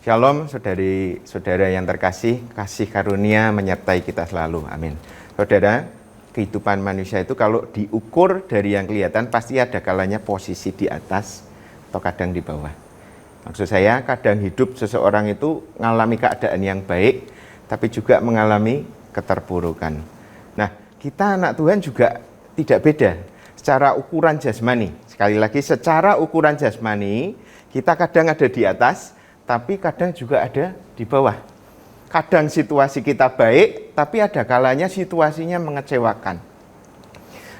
Shalom saudari-saudara yang terkasih, kasih karunia menyertai kita selalu. Amin. Saudara, kehidupan manusia itu kalau diukur dari yang kelihatan pasti ada kalanya posisi di atas atau kadang di bawah. Maksud saya kadang hidup seseorang itu mengalami keadaan yang baik tapi juga mengalami keterpurukan. Nah, kita anak Tuhan juga tidak beda secara ukuran jasmani. Sekali lagi secara ukuran jasmani kita kadang ada di atas tapi kadang juga ada di bawah. Kadang situasi kita baik, tapi ada kalanya situasinya mengecewakan.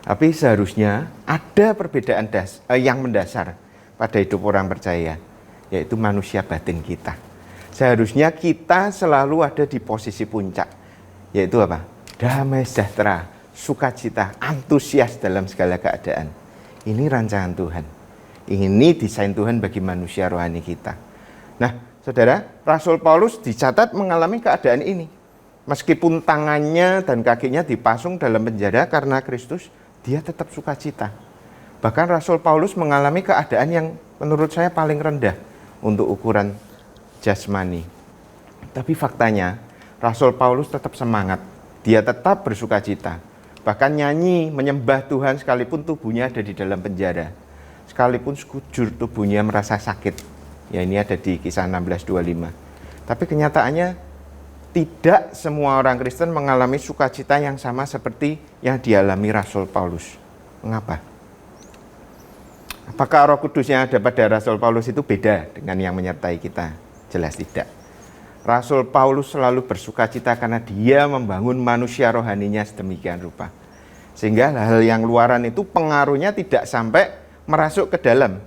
Tapi seharusnya ada perbedaan yang mendasar pada hidup orang percaya, yaitu manusia batin kita. Seharusnya kita selalu ada di posisi puncak, yaitu apa? Damai sejahtera, sukacita, antusias dalam segala keadaan. Ini rancangan Tuhan. Ini desain Tuhan bagi manusia rohani kita. Nah, saudara, Rasul Paulus dicatat mengalami keadaan ini. Meskipun tangannya dan kakinya dipasung dalam penjara karena Kristus, dia tetap sukacita. Bahkan Rasul Paulus mengalami keadaan yang menurut saya paling rendah untuk ukuran jasmani. Tapi faktanya, Rasul Paulus tetap semangat. Dia tetap bersukacita. Bahkan nyanyi, menyembah Tuhan sekalipun tubuhnya ada di dalam penjara. Sekalipun sekujur tubuhnya merasa sakit. Ya, ini ada di Kisah 16:25. Tapi kenyataannya tidak semua orang Kristen mengalami sukacita yang sama seperti yang dialami Rasul Paulus. Mengapa? Apakah Roh Kudus yang ada pada Rasul Paulus itu beda dengan yang menyertai kita? Jelas tidak. Rasul Paulus selalu bersukacita karena dia membangun manusia rohaninya sedemikian rupa. Sehingga hal yang luaran itu pengaruhnya tidak sampai merasuk ke dalam.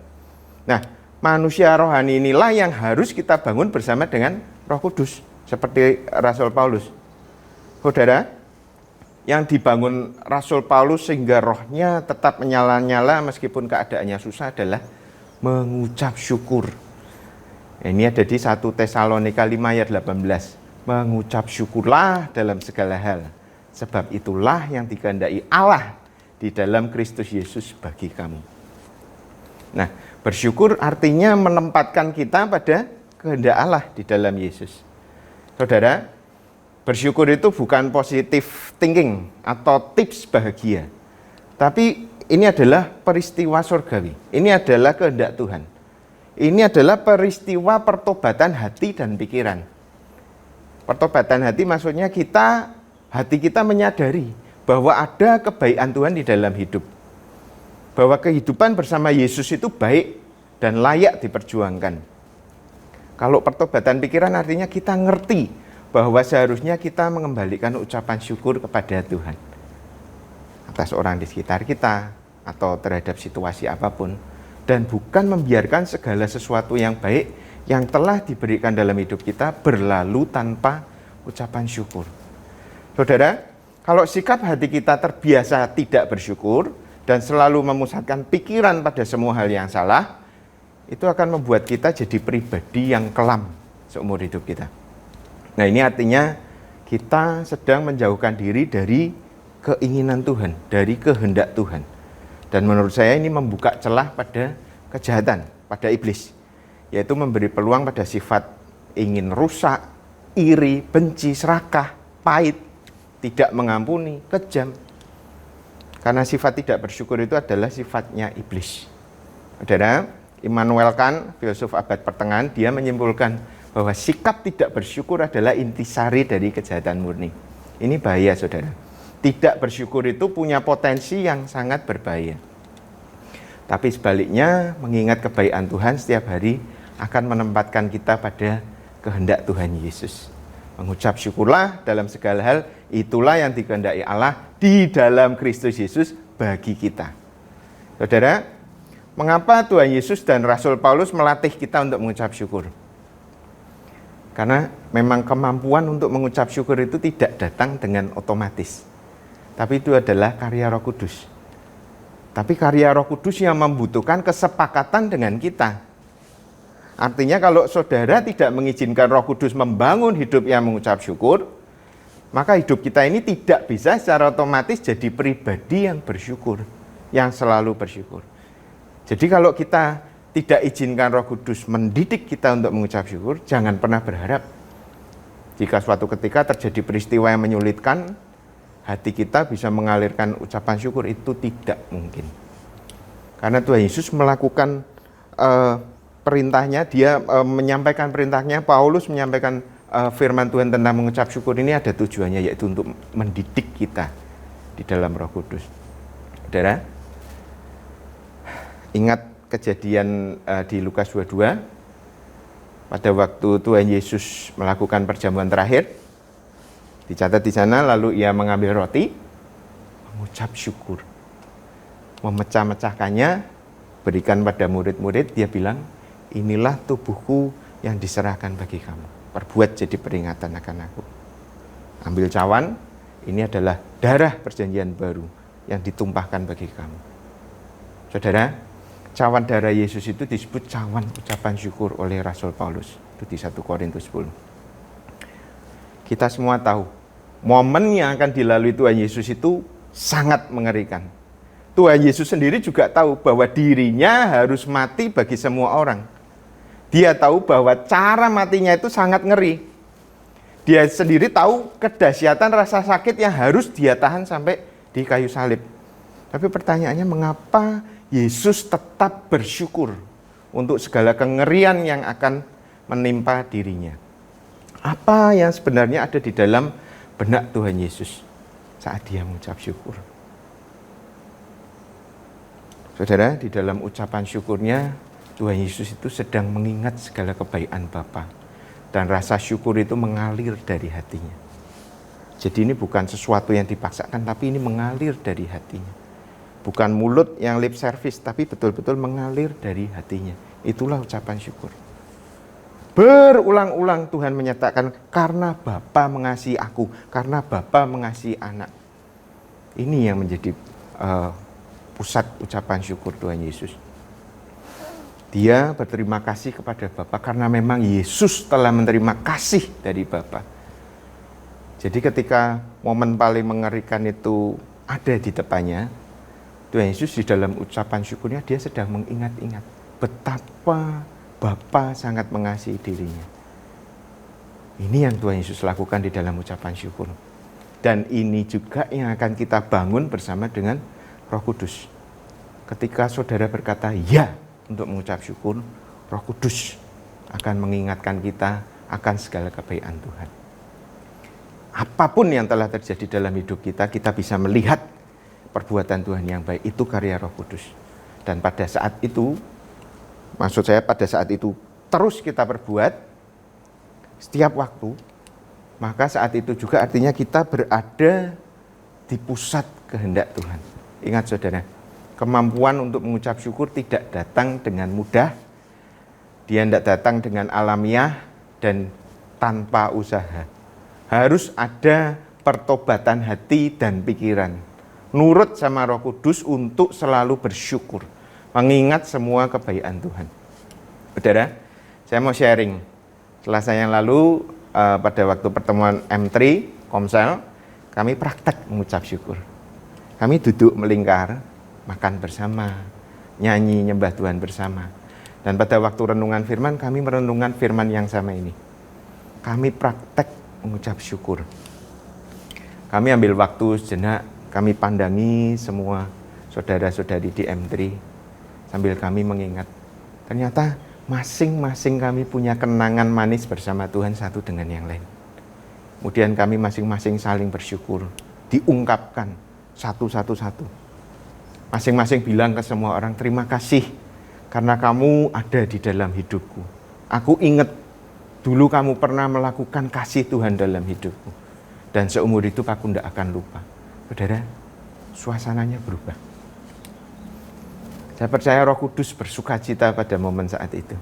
Nah, manusia rohani inilah yang harus kita bangun bersama dengan Roh Kudus, seperti Rasul Paulus. Saudara, yang dibangun Rasul Paulus sehingga rohnya tetap menyala-nyala meskipun keadaannya susah adalah mengucap syukur. Ini ada di 1 Tesalonika 5 ayat 18. Mengucap syukurlah dalam segala hal, sebab itulah yang dikehendaki Allah di dalam Kristus Yesus bagi kamu. Nah, bersyukur artinya menempatkan kita pada kehendak Allah di dalam Yesus. Saudara, bersyukur itu bukan positive thinking atau tips bahagia. Tapi ini adalah peristiwa surgawi. Ini adalah kehendak Tuhan. Ini adalah peristiwa pertobatan hati dan pikiran. Pertobatan hati maksudnya hati kita menyadari bahwa ada kebaikan Tuhan di dalam hidup. Bahwa kehidupan bersama Yesus itu baik dan layak diperjuangkan. Kalau pertobatan pikiran artinya kita ngerti bahwa seharusnya kita mengembalikan ucapan syukur kepada Tuhan atas orang di sekitar kita atau terhadap situasi apapun, dan bukan membiarkan segala sesuatu yang baik yang telah diberikan dalam hidup kita berlalu tanpa ucapan syukur. Saudara, kalau sikap hati kita terbiasa tidak bersyukur dan selalu memusatkan pikiran pada semua hal yang salah, itu akan membuat kita jadi pribadi yang kelam seumur hidup kita. Nah, ini artinya kita sedang menjauhkan diri dari keinginan Tuhan, dari kehendak Tuhan. Dan menurut saya ini membuka celah pada kejahatan, pada iblis, yaitu memberi peluang pada sifat ingin rusak, iri, benci, serakah, pahit, tidak mengampuni, kejam. Karena sifat tidak bersyukur itu adalah sifatnya iblis. Saudara, Immanuel Kant, filsuf abad pertengahan, dia menyimpulkan bahwa sikap tidak bersyukur adalah intisari dari kejahatan murni. Ini bahaya, saudara. Tidak bersyukur itu punya potensi yang sangat berbahaya. Tapi sebaliknya, mengingat kebaikan Tuhan setiap hari akan menempatkan kita pada kehendak Tuhan Yesus. Mengucap syukurlah dalam segala hal, itulah yang dikehendaki Allah di dalam Kristus Yesus bagi kita. Saudara, mengapa Tuhan Yesus dan Rasul Paulus melatih kita untuk mengucap syukur? Karena memang kemampuan untuk mengucap syukur itu tidak datang dengan otomatis. Tapi itu adalah karya Roh Kudus. Tapi karya Roh Kudus yang membutuhkan kesepakatan dengan kita. Artinya kalau saudara tidak mengizinkan Roh Kudus membangun hidup yang mengucap syukur, maka hidup kita ini tidak bisa secara otomatis jadi pribadi yang bersyukur, yang selalu bersyukur. Jadi kalau kita tidak izinkan Roh Kudus mendidik kita untuk mengucap syukur, jangan pernah berharap jika suatu ketika terjadi peristiwa yang menyulitkan, hati kita bisa mengalirkan ucapan syukur. Itu tidak mungkin. Karena Tuhan Yesus melakukan perintahnya, dia menyampaikan perintahnya, Paulus menyampaikan firman Tuhan tentang mengucap syukur ini ada tujuannya, yaitu untuk mendidik kita di dalam Roh Kudus. Saudara, ingat kejadian di Lukas 22, pada waktu Tuhan Yesus melakukan perjamuan terakhir, dicatat di sana, lalu ia mengambil roti, mengucap syukur, memecah-mecahkannya, berikan pada murid-murid, dia bilang, inilah tubuhku yang diserahkan bagi kamu, perbuat jadi peringatan akan aku. Ambil cawan, ini adalah darah perjanjian baru yang ditumpahkan bagi kamu. Saudara, cawan darah Yesus itu disebut cawan ucapan syukur oleh Rasul Paulus. Itu di 1 Korintus 10. Kita semua tahu, momen yang akan dilalui Tuhan Yesus itu sangat mengerikan. Tuhan Yesus sendiri juga tahu bahwa dirinya harus mati bagi semua orang. Dia tahu bahwa cara matinya itu sangat ngeri. Dia sendiri tahu kedahsyatan rasa sakit yang harus dia tahan sampai di kayu salib. Tapi pertanyaannya, mengapa Yesus tetap bersyukur untuk segala kengerian yang akan menimpa dirinya? Apa yang sebenarnya ada di dalam benak Tuhan Yesus saat dia mengucap syukur? Saudara, di dalam ucapan syukurnya, Tuhan Yesus itu sedang mengingat segala kebaikan Bapa. Dan rasa syukur itu mengalir dari hatinya. Jadi ini bukan sesuatu yang dipaksakan, tapi ini mengalir dari hatinya. Bukan mulut yang lip service, tapi betul-betul mengalir dari hatinya. Itulah ucapan syukur. Berulang-ulang Tuhan menyatakan, karena Bapa mengasihi aku, karena Bapa mengasihi anak. Ini yang menjadi pusat ucapan syukur Tuhan Yesus. Dia berterima kasih kepada Bapa karena memang Yesus telah menerima kasih dari Bapa. Jadi ketika momen paling mengerikan itu ada di depannya, Tuhan Yesus di dalam ucapan syukurnya dia sedang mengingat-ingat betapa Bapa sangat mengasihi dirinya. Ini yang Tuhan Yesus lakukan di dalam ucapan syukur. Dan ini juga yang akan kita bangun bersama dengan Roh Kudus. Ketika saudara berkata ya untuk mengucap syukur, Roh Kudus akan mengingatkan kita akan segala kebaikan Tuhan. Apapun yang telah terjadi dalam hidup kita, kita bisa melihat perbuatan Tuhan yang baik. Itu karya Roh Kudus. Dan pada saat itu, maksud saya pada saat itu terus kita perbuat setiap waktu, maka saat itu juga artinya kita berada di pusat kehendak Tuhan. Ingat saudara, kemampuan untuk mengucap syukur tidak datang dengan mudah. Dia tidak datang dengan alamiah dan tanpa usaha. Harus ada pertobatan hati dan pikiran. Nurut sama Roh Kudus untuk selalu bersyukur. Mengingat semua kebaikan Tuhan. Saudara, saya mau sharing. Selasa yang lalu pada waktu pertemuan M3, Komsel, kami praktek mengucap syukur. Kami duduk melingkar, makan bersama, nyanyi, nyembah Tuhan bersama. Dan pada waktu renungan firman, kami merenungkan firman yang sama ini. Kami praktek mengucap syukur. Kami ambil waktu sejenak, kami pandangi semua saudara-saudari di M3, sambil kami mengingat. Ternyata masing-masing kami punya kenangan manis bersama Tuhan satu dengan yang lain. Kemudian kami masing-masing saling bersyukur, diungkapkan satu-satu. Masing-masing bilang ke semua orang, terima kasih karena kamu ada di dalam hidupku. Aku ingat dulu kamu pernah melakukan kasih Tuhan dalam hidupku. Dan seumur hidup aku tidak akan lupa. Saudara, suasananya berubah. Saya percaya Roh Kudus bersuka cita pada momen saat itu.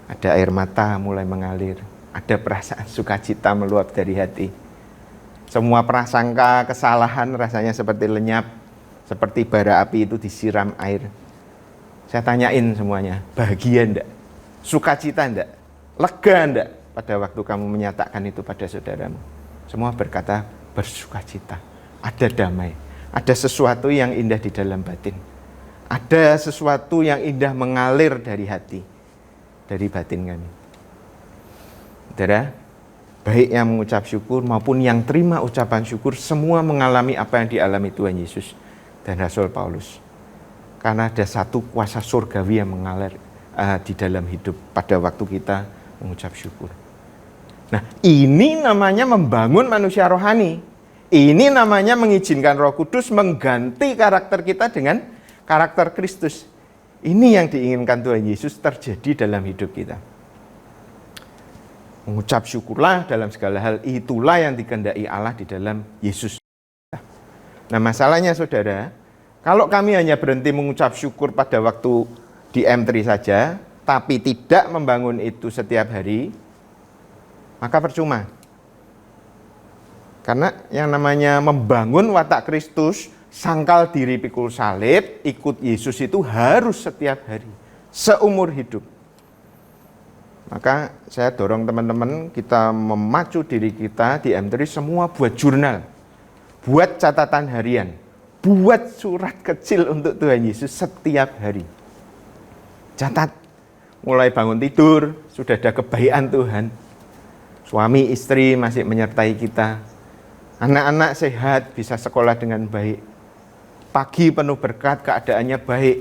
Ada air mata mulai mengalir. Ada perasaan sukacita meluap dari hati. Semua prasangka kesalahan rasanya seperti lenyap. Seperti bara api itu disiram air. Saya tanyain semuanya, bahagia enggak? Sukacita enggak? Lega enggak? Pada waktu kamu menyatakan itu pada saudaramu. Semua berkata bersukacita. Ada damai. Ada sesuatu yang indah di dalam batin. Ada sesuatu yang indah mengalir dari hati, dari batin kami. Saudara, baik yang mengucap syukur maupun yang terima ucapan syukur, semua mengalami apa yang dialami Tuhan Yesus dan Rasul Paulus. Karena ada satu kuasa surgawi yang mengalir di dalam hidup pada waktu kita mengucap syukur. Nah, ini namanya membangun manusia rohani. Ini namanya mengizinkan Roh Kudus mengganti karakter kita dengan karakter Kristus. Ini yang diinginkan Tuhan Yesus terjadi dalam hidup kita. Mengucap syukurlah dalam segala hal, itulah yang dikehendaki Allah di dalam Yesus. Nah, masalahnya saudara, kalau kami hanya berhenti mengucap syukur pada waktu di M3 saja, tapi tidak membangun itu setiap hari, maka percuma. Karena yang namanya membangun watak Kristus, sangkal diri pikul salib, ikut Yesus itu harus setiap hari, seumur hidup. Maka saya dorong teman-teman, kita memacu diri kita di M3 semua buat jurnal, buat catatan harian, buat surat kecil untuk Tuhan Yesus setiap hari. Catat, mulai bangun tidur, sudah ada kebaikan Tuhan. Suami istri masih menyertai kita. Anak-anak sehat, bisa sekolah dengan baik. Pagi penuh berkat, keadaannya baik.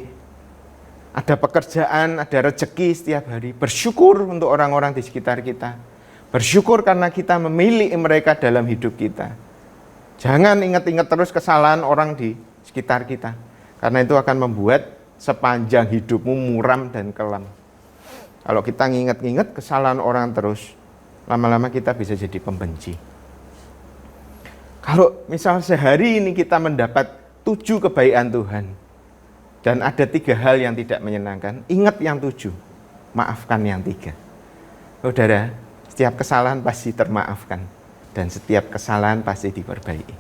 Ada pekerjaan, ada rezeki setiap hari. Bersyukur untuk orang-orang di sekitar kita. Bersyukur karena kita memilih mereka dalam hidup kita. Jangan ingat-ingat terus kesalahan orang di sekitar kita. Karena itu akan membuat sepanjang hidupmu muram dan kelam. Kalau kita nginget-nginget kesalahan orang terus, lama-lama kita bisa jadi pembenci. Kalau misal sehari ini kita mendapat 7 kebaikan Tuhan, dan ada 3 hal yang tidak menyenangkan, ingat yang 7, maafkan yang 3. Saudara, setiap kesalahan pasti termaafkan, dan setiap kesalahan pasti diperbaiki.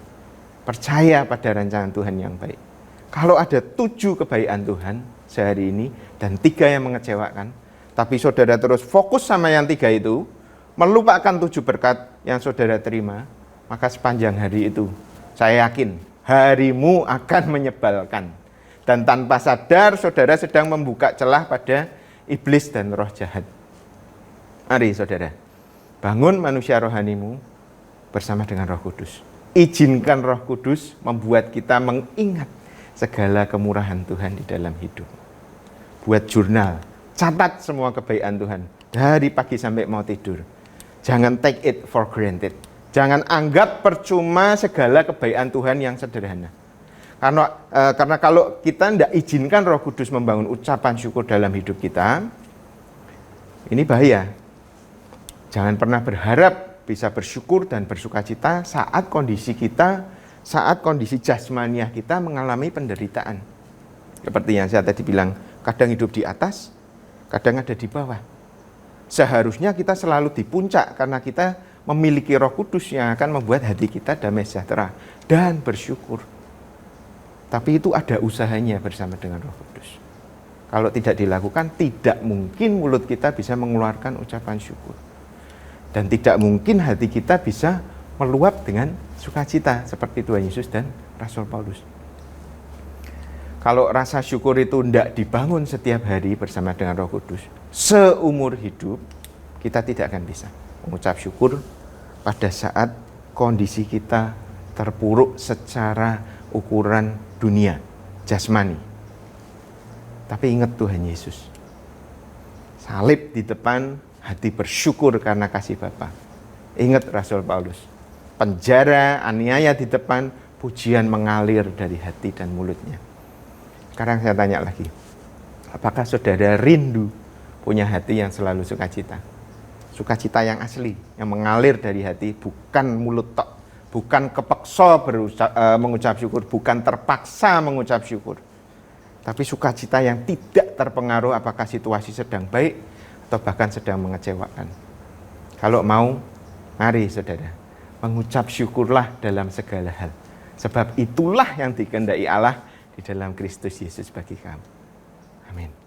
Percaya pada rancangan Tuhan yang baik. Kalau ada 7 kebaikan Tuhan sehari ini, dan 3 yang mengecewakan, tapi saudara terus fokus sama yang 3 itu, melupakan 7 berkat yang saudara terima, maka sepanjang hari itu, saya yakin, harimu akan menyebalkan. Dan tanpa sadar, saudara sedang membuka celah pada iblis dan roh jahat. Mari saudara, bangun manusia rohanimu bersama dengan Roh Kudus. Izinkan Roh Kudus membuat kita mengingat segala kemurahan Tuhan di dalam hidup. Buat jurnal, catat semua kebaikan Tuhan dari pagi sampai mau tidur. Jangan take it for granted. Jangan anggap percuma segala kebaikan Tuhan yang sederhana. Karena kalau kita tidak izinkan Roh Kudus membangun ucapan syukur dalam hidup kita, ini bahaya. Jangan pernah berharap bisa bersyukur dan bersukacita saat kondisi jasmaniah kita mengalami penderitaan. Seperti yang saya tadi bilang, kadang hidup di atas, kadang ada di bawah. Seharusnya kita selalu di puncak karena kita memiliki Roh Kudus yang akan membuat hati kita damai sejahtera dan bersyukur. Tapi itu ada usahanya bersama dengan Roh Kudus. Kalau tidak dilakukan, tidak mungkin mulut kita bisa mengeluarkan ucapan syukur. Dan tidak mungkin hati kita bisa meluap dengan sukacita seperti Tuhan Yesus dan Rasul Paulus. Kalau rasa syukur itu tidak dibangun setiap hari bersama dengan Roh Kudus, seumur hidup kita tidak akan bisa mengucap syukur pada saat kondisi kita terpuruk secara ukuran dunia, jasmani. Tapi ingat Tuhan Yesus. Salib di depan, hati bersyukur karena kasih Bapa. Ingat Rasul Paulus. Penjara, aniaya di depan, pujian mengalir dari hati dan mulutnya. Sekarang saya tanya lagi. Apakah saudara rindu punya hati yang selalu sukacita? Sukacita yang asli, yang mengalir dari hati, bukan mulut tok, bukan kepeksa mengucap syukur, bukan terpaksa mengucap syukur. Tapi sukacita yang tidak terpengaruh apakah situasi sedang baik atau bahkan sedang mengecewakan. Kalau mau, mari saudara, mengucap syukurlah dalam segala hal. Sebab itulah yang dikehendaki Allah di dalam Kristus Yesus bagi kamu. Amin.